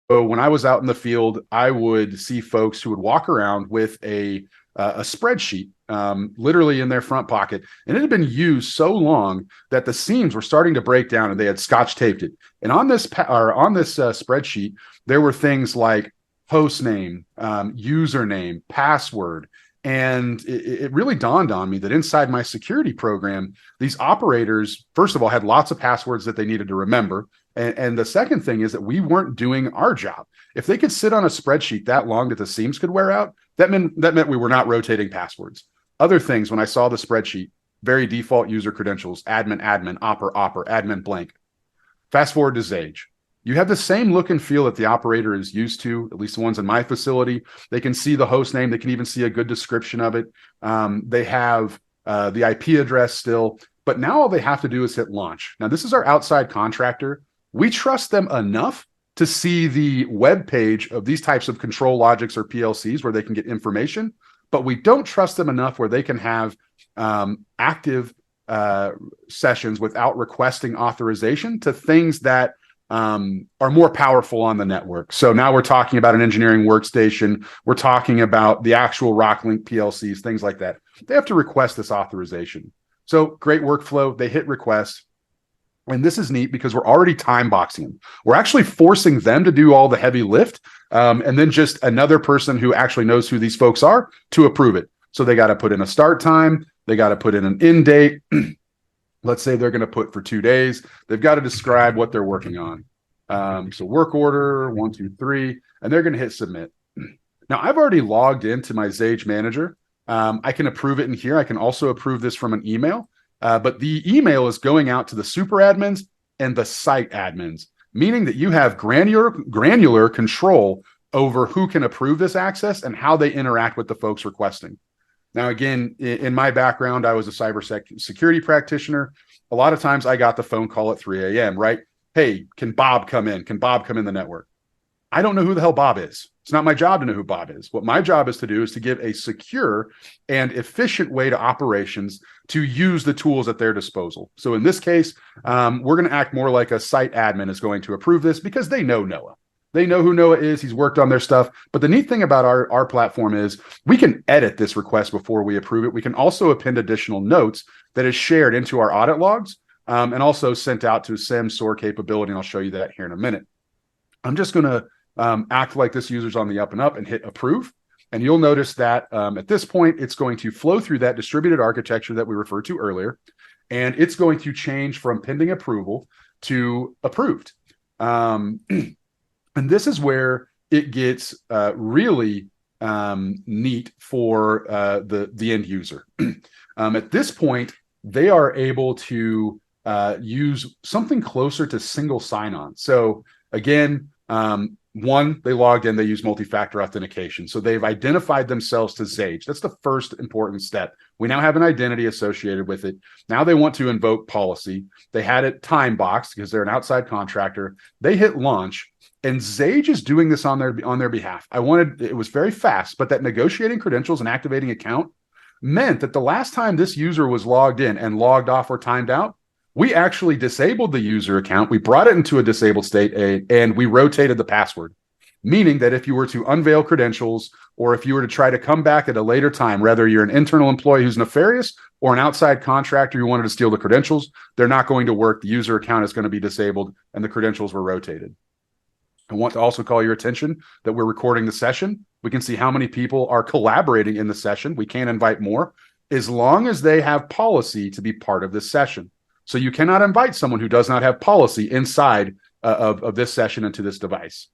when I was out in the field, I would see folks who would walk around with a spreadsheet literally in their front pocket, and it had been used so long that the seams were starting to break down, and they had scotch taped it. And on this spreadsheet, there were things like host name, username, password. And it really dawned on me that inside my security program, these operators, first of all, had lots of passwords that they needed to remember. And the second thing is that we weren't doing our job. If they could sit on a spreadsheet that long that the seams could wear out, that meant we were not rotating passwords. Other things, when I saw the spreadsheet, very default user credentials, admin, admin, opper, admin blank. Fast forward to Xage. You have the same look and feel that the operator is used to, at least the ones in my facility. They can see the host name. They can even see a good description of it. They have the IP address still, but now all they have to do is hit launch. Now, this is our outside contractor. We trust them enough to see the web page of these types of control logics or PLCs where they can get information, but we don't trust them enough where they can have active sessions without requesting authorization to things that are more powerful on the network. So now we're talking about an engineering workstation. We're talking about the actual Rocklink PLCs, things like that. They have to request this authorization. So great workflow. They hit request. And this is neat because we're already time boxing them. We're actually forcing them to do all the heavy lift, and then just another person who actually knows who these folks are to approve it. So they got to put in a start time. They got to put in an end date. Let's say they're going to put for 2 days. They've got to describe what they're working on. So work order, 1, 2, 3, and they're going to hit submit. Now, I've already logged into my Xage manager. I can approve it in here. I can also approve this from an email. But the email is going out to the super admins and the site admins, meaning that you have granular control over who can approve this access and how they interact with the folks requesting. Now, again, in my background, I was a cybersecurity practitioner. A lot of times I got the phone call at 3 a.m., right? Hey, can Bob come in? Can Bob come in the network? I don't know who the hell Bob is. It's not my job to know who Bob is. What my job is to do is to give a secure and efficient way to operations to use the tools at their disposal. So in this case, we're going to act more like a site admin is going to approve this because they know Noah. They know who Noah is. He's worked on their stuff. But the neat thing about our platform is we can edit this request before we approve it. We can also append additional notes that is shared into our audit logs and also sent out to SIM SOAR capability. And I'll show you that here in a minute. I'm just going to act like this user's on the up and up and hit approve. And you'll notice that at this point, it's going to flow through that distributed architecture that we referred to earlier. And it's going to change from pending approval to approved. And this is where it gets really neat for the end user. At this point, they are able to use something closer to single sign-on. So again, one, they logged in, they use multi-factor authentication. So they've identified themselves to Xage. That's the first important step. We now have an identity associated with it. Now they want to invoke policy. They had it time boxed because they're an outside contractor. They hit launch, and Xage is doing this on their behalf. It was very fast, but that negotiating credentials and activating account meant that the last time this user was logged in and logged off or timed out, we actually disabled the user account. We brought it into a disabled state, and we rotated the password, meaning that if you were to unveil credentials or if you were to try to come back at a later time, whether you're an internal employee who's nefarious or an outside contractor who wanted to steal the credentials, they're not going to work. The user account is going to be disabled, and the credentials were rotated. I want to also call your attention that we're recording the session. We can see how many people are collaborating in the session. We can invite more as long as they have policy to be part of this session. So you cannot invite someone who does not have policy inside of this session into this device.